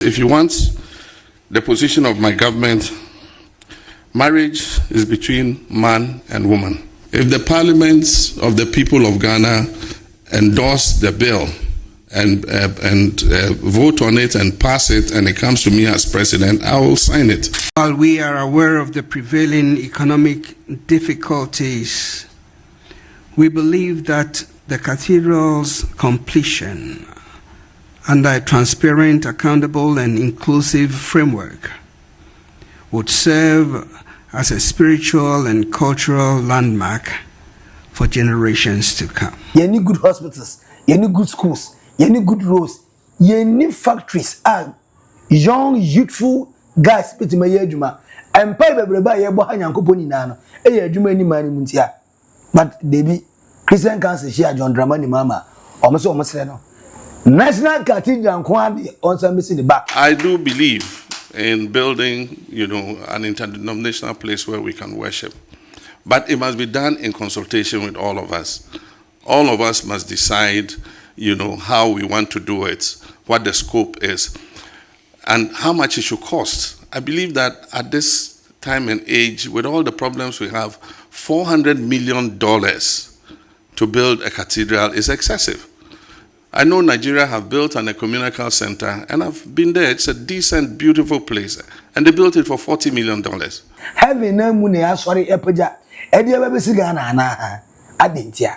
If you want the position of my government, marriage is between man and woman. If the parliaments of the people of Ghana endorse the bill and vote on it and pass it, and it comes to me as president, I will sign it. While we are aware of the prevailing economic difficulties, we believe that the cathedral's completion under a transparent, accountable, and inclusive framework would serve as a spiritual and cultural landmark for generations to come. You need good hospitals, you need good schools, you need good roads, you need factories and young, youthful guys. But they be Christian Council here, John Dramani Mama, almost National Cathedral on missing the back. I do believe in building, an interdenominational place where we can worship. But it must be done in consultation with all of us. All of us must decide, how we want to do it, what the scope is, and how much it should cost. I believe that at this time and age, with all the problems we have, $400 million to build a cathedral is excessive. I know Nigeria have built an ecumenical center, and I've been there. It's a decent, beautiful place, and they built it for $40 million. Having no money, sorry, Epoja, Eddie Babisigana, Adintia.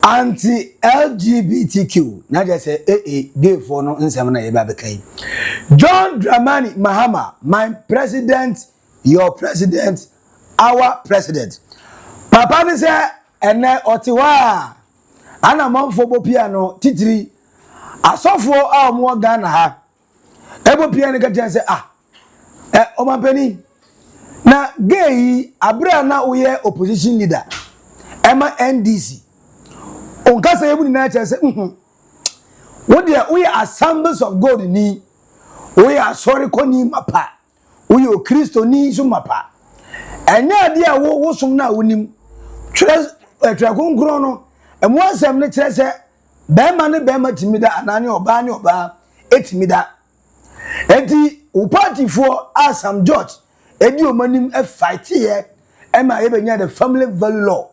Anti-LGBTQ, not just say, gave for no insemina Babacay. John Dramani Mahama, my president, your president, our president. Papa ni say ene otiwa ana manfo piano titiri asofo a mo Ghana ha ebo piano ka say o mampeni na gay abra na uye opposition leader ema NDC onka say ebu ni na say wo de we assemblies of God ni we are sorry koni mapa we o Kristo ni so mapa. Enya dia wo sum na wonim twere atwakonkro no emo asem ne kire se bema ne bema timida anane oba ne oba etimida enti wo party for Asam George edi omanim e fight here ema ye benya the family value law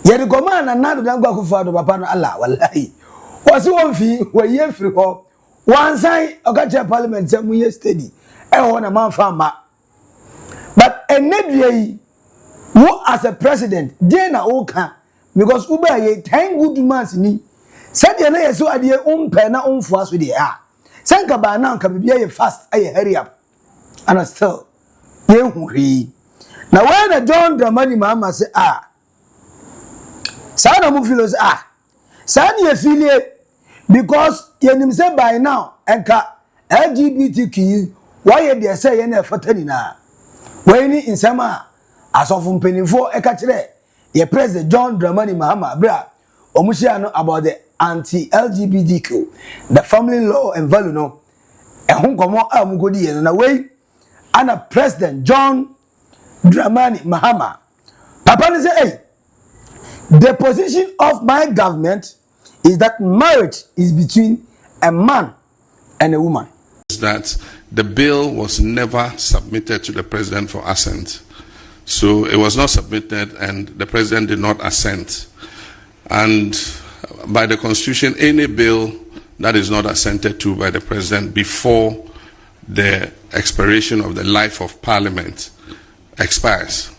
ye de goma na nado dan gwa kufa do papa no Allah wallahi wasi won fi wo ye firi ho wansan okache parliament se mu ye steady e ho na manfa ma. But enedie who as a president dena oka because uba ye 10 good months ni said ye na yeso ade umpe na umfo aso de senka ba na nka bibia ye fast aye hurry up and still ye huri na when John Dramani Mahama say sa na mu filos sa ye feel because ye nim say by now enka LGBTQ why ye dey say ye na fatani na when in summer, as of penifo ekachire, ye President John Dramani Mahama bra omushiano about the anti-LGBTQ, the family law and value no. Ehun komo amugodi ye na way, and President John Dramani Mahama. Papa ni say, hey, the position of my government is that marriage is between a man and a woman. That the bill was never submitted to the president for assent. So it was not submitted and the president did not assent. And by the constitution, any bill that is not assented to by the president before the expiration of the life of parliament expires.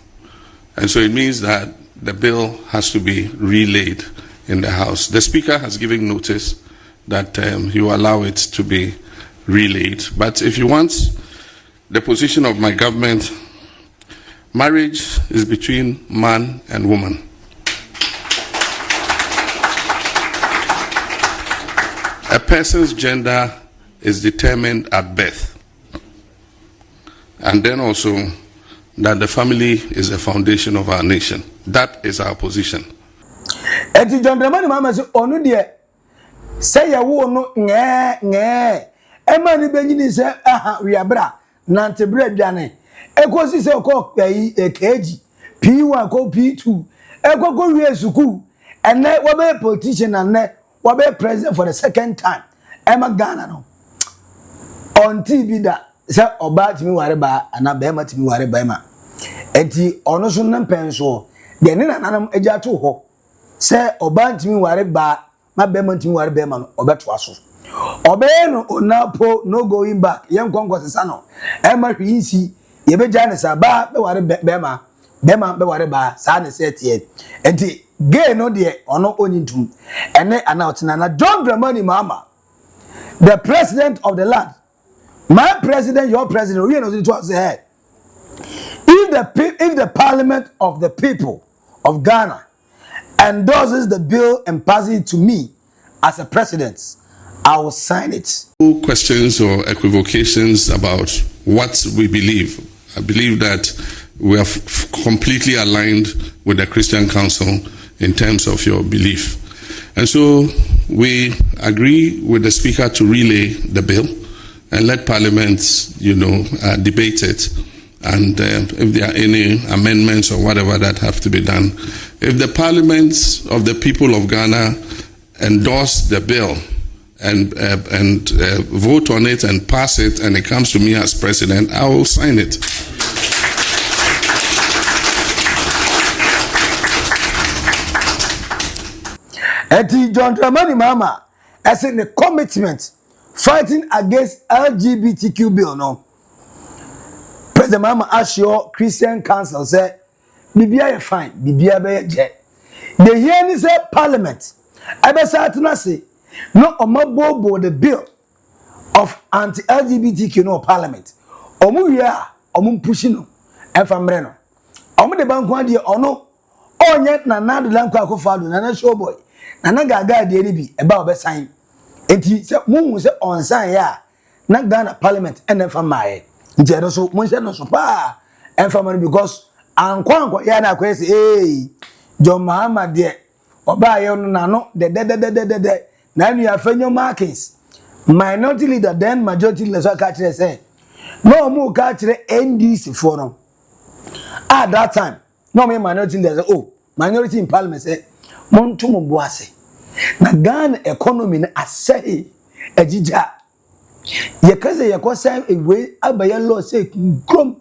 And so it means that the bill has to be relayed in the House. The Speaker has given notice that he will allow it to be relayed. But if you want the position of my government, marriage is between man and woman. A person's gender is determined at birth. And then also that the family is the foundation of our nation. That is our position. Eti John Dramani Mahama say onu de say ya wo no nge Emma ni benyi se wiabra nante bra dwane ekosi se ko kyi kg P1 ko P2 ekoko wie suku and then we be politician and then we be president for the second time. Emma Ghana no. On TV that say oba timi ware ba ana be ma timi ware ba ma. Enti ono so nan penso de ne nanam agya to ho. Say oba timi ware ba ma be ma timi ware ba ma no obeto aso. Obey no onapo no going back. Yen konko sesa no. Emma hwinsi ye be jane sa ba be ware be ma be ware ba sa ne set ye. Enti gay no de ono onyintum. Ene announce na John Dramani Mahama, the president of the land. My president, your president, we know it was ahead. If the parliament of the people of Ghana endorses the bill and passes it to me as a president, I will sign it. No questions or equivocations about what we believe. I believe that we are completely aligned with the Christian Council in terms of your belief. And so we agree with the Speaker to relay the bill and let Parliament, debate it. And if there are any amendments or whatever that have to be done, if the Parliament of the people of Ghana endorse the bill and vote on it and pass it, and it comes to me as president, I will sign it. Eti John Dramani Mahama, as in the commitment fighting against LGBTQ bill, no. President Mahama assure Christian Council say, Bibia fine, Bibia be je. The hearing is a parliament. Ebesatuna say, no omabobo the bill of anti-LGBTQ no parliament. Omu ya, omu pushing no, efamre no. Omu de banku de ono, onye na nadu lanku akofado na show boy. Nana gaga de ni bi eba obesan. Enti se mu se onsan ya na Ghana parliament enefa mae. Nti edo so mo no so pa enfa because ankwa ya na kwese John Mahama de oba ye no na no de na nu ya fanyo markings minority leader then majority leader so ka kire say no mu ka kire NDC for no at that time no me minority leader say minority in parliament say montu mo boase na Ghana economy na asai ejija ye kaze ye kwasa ewe abaye law say krom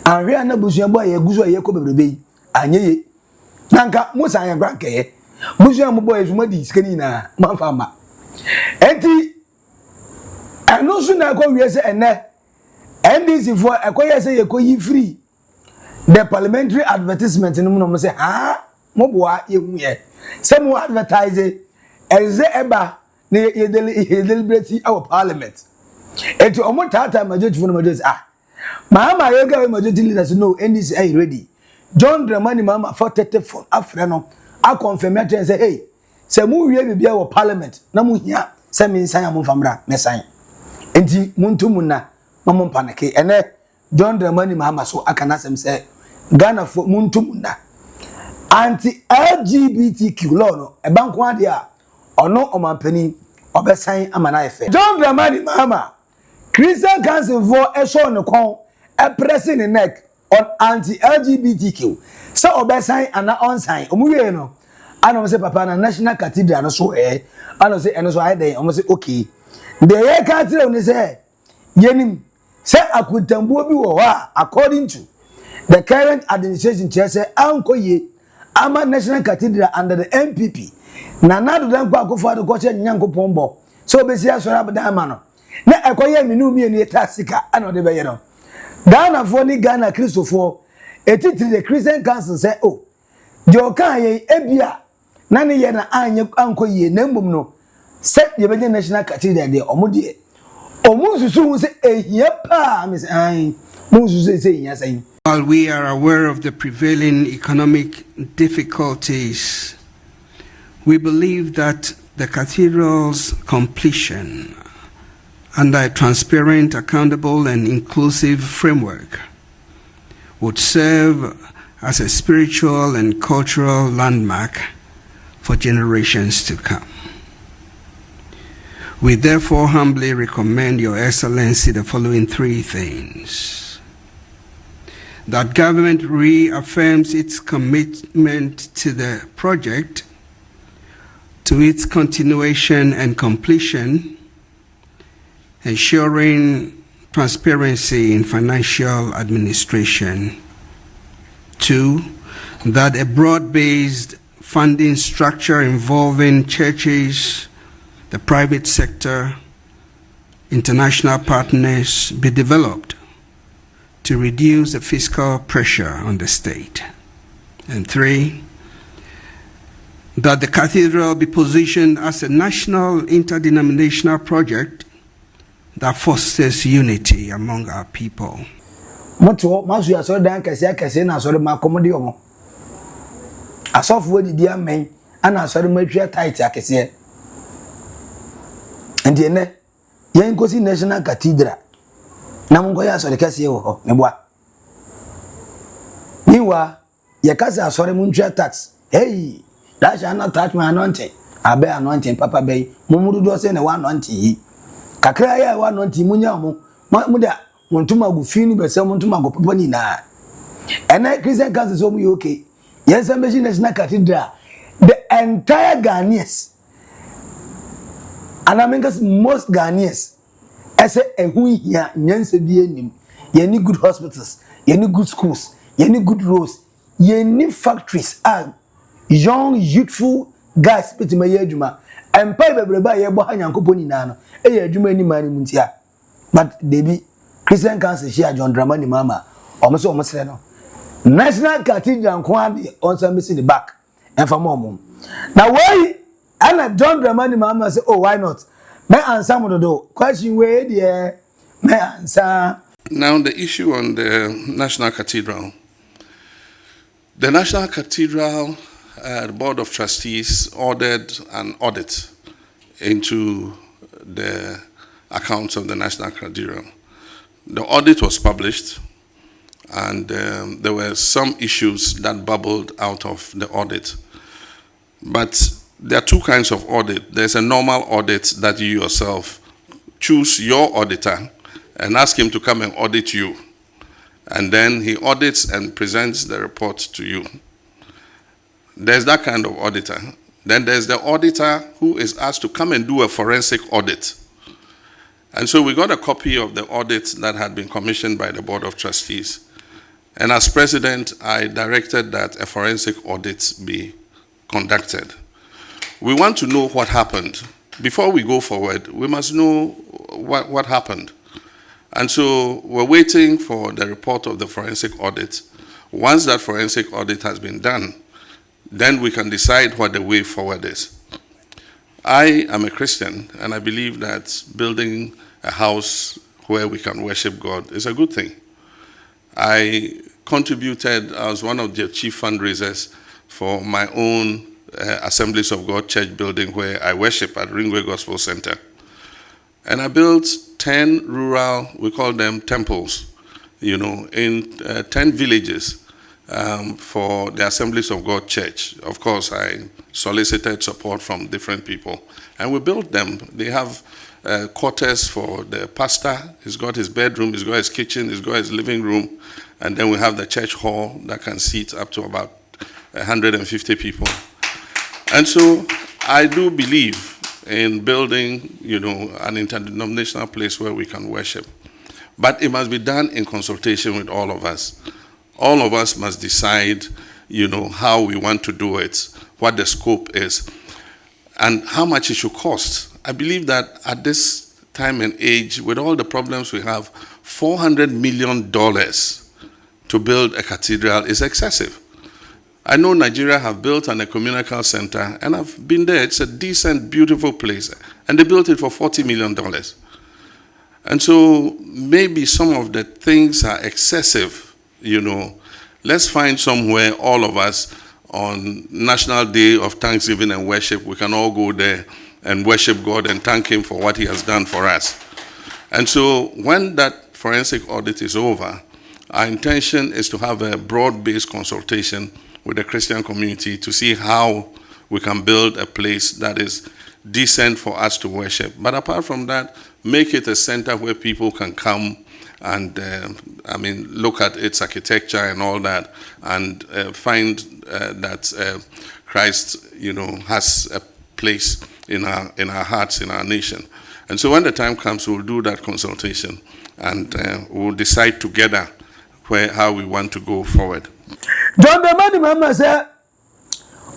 anwe na busuan boy ye guzo ye ko bebrebe anyeye nanka musa yan granke ye busuan mo boy zuma di skani na manfama enti eno so na ko wie se ene NDC for ekoye se ye ko yi free the parliamentary advertisement no mo say mo boa ye hu ye se mo advertise eze eba na ye deliberate our parliament enti omo tata majority for majority Mahama ye ga majority leaders no NDC are ready. John Dramani Mahama for 34 afre no a confirm at say hey se mu wie bibia wo parliament na mu hia se me nsan am famra me san enti muntum na mamon panake ene John Dramani Mahama so aka na sem say Ghana for muntum na anti LGBTQ law no e banko ade a ono omampani obesan amana efe John Dramani Mahama Christian Council for a show no kon a pressing the neck on anti-LGBTQ. So obesan and on sign. Omuye no. I don't say papa na National Cathedral no so I don't say and so I dey almost say okay. The year cathedral ni say yenim say akutambo bi wo ha according to the current administration chair say ankoye ama National Cathedral under the MPP. Na nadu dan kwa akofo ado ko che nyankopon bo. So obesi asora abdan ma no. Na ekoye minu mi enu etasika ana de beye no Ghana for ni Ghana Christopher etitiri the Christian Council say jo kan ye ebia na ne ye na anye ankoye na mbom no se ye be National Cathedral de omode omunsusu say ehia pa me say munsusu say ehia say. While we are aware of the prevailing economic difficulties, we believe that the cathedral's completion under a transparent, accountable, and inclusive framework would serve as a spiritual and cultural landmark for generations to come. We therefore humbly recommend Your Excellency the following three things. that government reaffirms its commitment to the project, to its continuation and completion, ensuring transparency in financial administration. 2, that a broad-based funding structure involving churches, the private sector, international partners be developed to reduce the fiscal pressure on the state. And 3, that the cathedral be positioned as a national interdenominational project that fosters unity among our people. Moto masu ya sori dan kese na sori makomodi omo. Asofu we didi amen ana sori matwa tight akese. Ndi ene yen kosi National Cathedral na mungo ya sori kese wo ho meboa. Niwa ye kase asori muntwa tax. Hey, that shall not touch my anointing. Abe anointing papa bay mumudu do se na wa anointing. Kakra ya wa anointing munya mo. Muda montuma go fini be se montuma go papa ni na. Ena Christian council so mu okay. Yes, Embassy National Cathedral, the entire Ghanaians, and I mean most Ghanaians, I say a hui here, nyanse bi enim. You need good hospitals, you need good schools, you need good roads, you need factories. Young, youthful guys, put my yejuma. And pay bebreba ye bo hanyankopon nyina no. E ye adwuma ni mani muntia. But they be Christian council here John Dramani Mama. Omo sere no. National Cathedral kwani on some in the back and for mom. Now why and John Dramani Mama say, oh, why not? May answer mo do question where there may answer. Now the issue on the National Cathedral. The National Cathedral Board of Trustees ordered an audit into the accounts of the National Cathedral. The audit was published, and there were some issues that bubbled out of the audit. But there are two kinds of audit. There's a normal audit that you yourself choose your auditor and ask him to come and audit you. And then he audits and presents the report to you. There's that kind of auditor. Then there's the auditor who is asked to come and do a forensic audit. And so we got a copy of the audit that had been commissioned by the Board of Trustees. And as president, I directed that a forensic audit be conducted. We want to know what happened. Before we go forward, we must know what happened. And so we're waiting for the report of the forensic audit. Once that forensic audit has been done, then we can decide what the way forward is. I am a Christian, and I believe that building a house where we can worship God is a good thing. I contributed, I was one of the chief fundraisers for my own Assemblies of God church building where I worship at Ringway Gospel Center. And I built 10 rural, we call them temples, in 10 villages for the Assemblies of God church. Of course, I solicited support from different people. And we built them. They have quarters for the pastor. He's got his bedroom, he's got his kitchen, he's got his living room. And then we have the church hall that can seat up to about 150 people. And so I do believe in building, an interdenominational place where we can worship. But it must be done in consultation with all of us. All of us must decide, how we want to do it, what the scope is, and how much it should cost. I believe that at this time and age, with all the problems we have, $400 million to build a cathedral is excessive. I know Nigeria have built an ecumenical center, and I've been there. It's a decent, beautiful place. And they built it for $40 million. And so maybe some of the things are excessive, Let's find somewhere, all of us, on National Day of Thanksgiving and Worship, we can all go there and worship God and thank Him for what He has done for us. And so when that forensic audit is over, our intention is to have a broad-based consultation with the Christian community to see how we can build a place that is decent for us to worship. But apart from that, make it a center where people can come and I mean, look at its architecture and all that, and find that Christ, has a place in our hearts, in our nation. And so when the time comes, we'll do that consultation, and we'll decide together how we want to go forward. John Dramani Mahama said,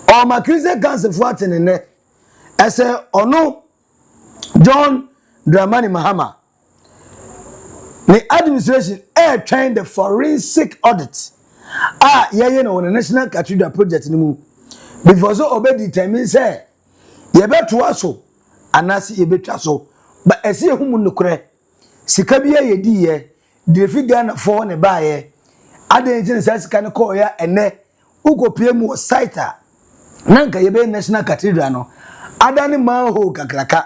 "Oh, my Christian council for attending." I said, "Oh no, John Dramani Mahama. The administration trained the forensic audit. On the National Cathedral project before so obey determine say ye beto aso anase ye betwa so but ese ehum nokure sika bia ye di ye de figa na fo ne ba ye adentin say sika ne ko ya ene ukopie mu site nanka ye be National Cathedral no adane manho kakraka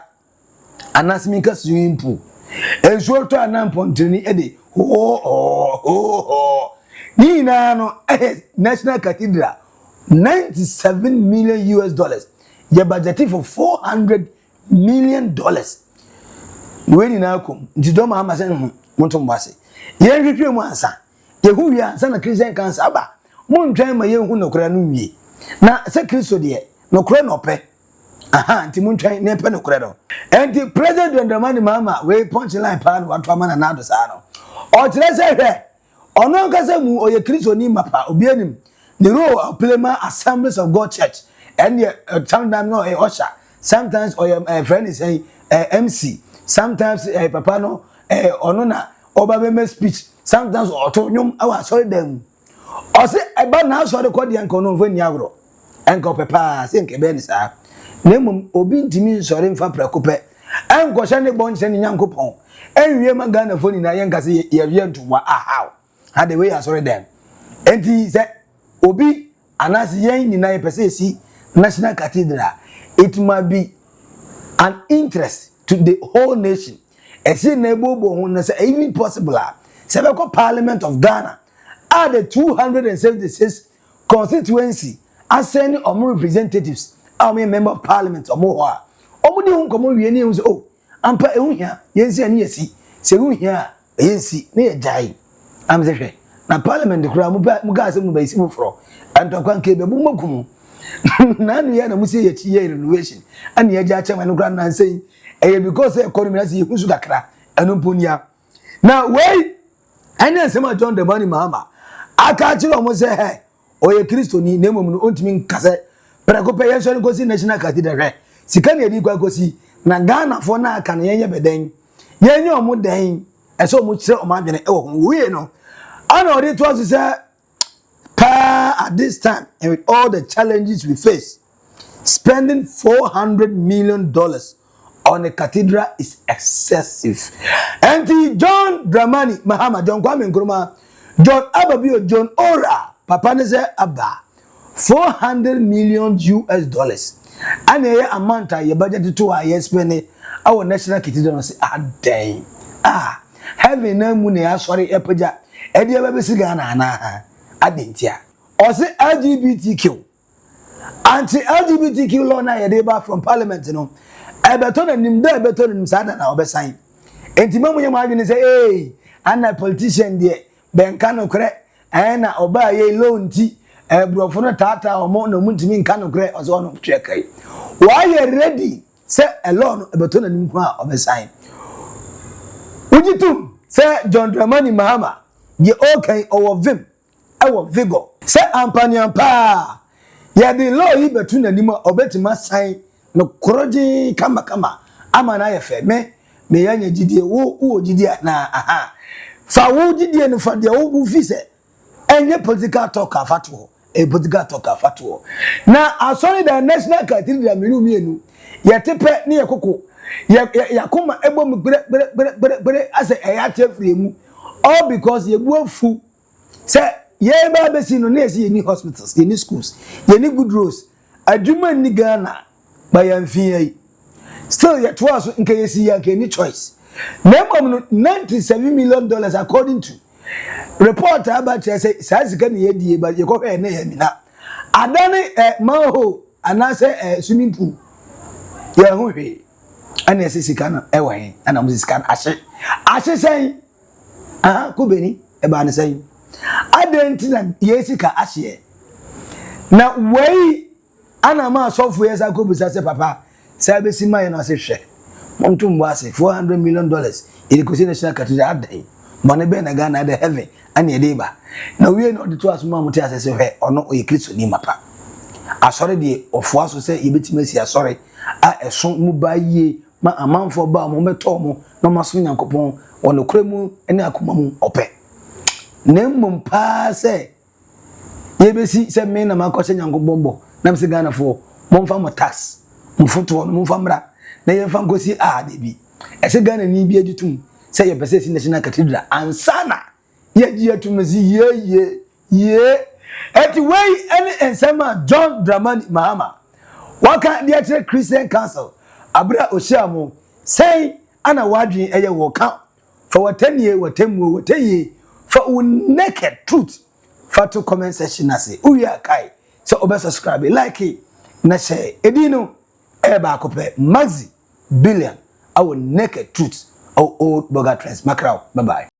anase minka swimming pool enso to anampontini ede ni na no National Cathedral $97 million. Your budget for $400 million. When in our come, Jidom Amazon Montombasi. Ye repeat once, Yehu answer the Christian cancer. Mon time my young no cranui. Now, say Christo dear, no cranope. Aha, Timon train never no credo. And the president and the money mama, we punch line pan one woman and another sano. Or let's say her, or no Gazamu or your Christo ni mapa, obianim. The role of Plema Assemblies of God Church, and sometimes no a usher, sometimes or your friend is a MC, sometimes a papano, onona, Obama speech, sometimes autonomous. I sorry them. Or say about now, so the Codian Cono when Yagro, and Papa, think a benisa. Name Obin Timmy sorry for Precope, and Goshani Bones and young coupon, and we are Ghana phone in a young Cassie, you're to how. Had the way I saw them. And he said, Obi anas yen ni na si National Cathedral, it might be an interest to the whole nation. Esi nebo bo na say even possible sebeko Parliament of Ghana are the 276 constituency assigning omo representatives our member of parliament omo ho a omo de hu komo wie ni hu say oh ampa ehu hia yensi ani yesi se hu hia yensi na ye jai am say hwe na parliament kura mu ga se mu ba isi mu fro antokwan ke be bu makumu na nu ya na mu say ye chi ye renovation ani ye ja chama no kura na say because economy na say hu su kakra anu ponia na wey anya sema John Dramani Mahama aka chiro mo say hey oye Kristo ni na emom no ontimi nkase prekope ye so go si National Cathedral he sika na edi kwa gosi na Ghana fo na aka na yenye beden yenye omo den eso omo kire omo adwene e wo we no ana odi to us say at this time and with all the challenges we face spending $400 million on a cathedral is excessive. And John Dramani Mahama, John Kwame Nkrumah, John Ababio, John Ora, Papa Nese Abba, $400 million. And a amount your budget to our spending our national cathedral say dang. Having no money, sorry, Epaja, Eddie Babisigana, Adintia. Or say LGBTQ. Anti-LGBTQ law na yedeba from parliament no. Ebeton nim da ebeton nim sada na obesan. Enti mamu yema adwene say eh ana politician de benka no kre na oba ye loan ti brofo no tata omo no muntimi nka no kre ozo no twekai. Why you ready say alone ebeton nim ko a obesan. Ujitum say John Dramani Mahama ye okay owo vim ewo vigor say ampani ampa ya the law yi betun anima obetima sign no kroji kama ama na yefe me yanya gidie wo gidie na fa wo gidie no fa de wo bu fi se enye political talk afato political talk afato na asori the National Cathedral mienu yetepe ne yekoko yakoma ebom gbere ase eyate free mu all because yebu afu say ye ba be si no na esi ni hospitals ni schools ye ni good roads adwuma ni Ghana ba yamfie still yet was nke yesi ya ke ni choice name no $97 million according to report about say sazika ni ye die ba ye ko na ye mina adane manho anase swimming pool ye ho hwe ana sisika no ewe ana musika ashe sen aha ko beni e ba ne say adentina yesika ahye na wei ana ma sofu yesa ko bisa se papa say be si mai na se hwe montum wase $400 million ili ko national cathedral adai money be na Ghana the heaven ani ede ba na we no de to asoma muti asese hwe ono o ye Kristo ni mapa asore de ofo aso se yebetime si asore a eso mu ba yie ma amanfo ba mo meto mo no maso nyankopon ono kremu ene akoma mu ope na mmom pa se yebesi se me na makose nyankopon na mse Ghana fo momfa mo tax mfoto no momfa mra na yemfa ngosi a de bi ese Ghana ni bi agitum se ye pese si national cathedral ansana ye gi atumezi ye eti wey any ensema John Dramani Mahama waka dia Christian Council abra oshiamu say ana wadwen eye wo ka for watanie watemmu wataye for naked truth for to comment section ase uwi akai so obe subscribe like na share edino e ba kope Maxi Billian our naked truth our Oldboga trends macro bye bye.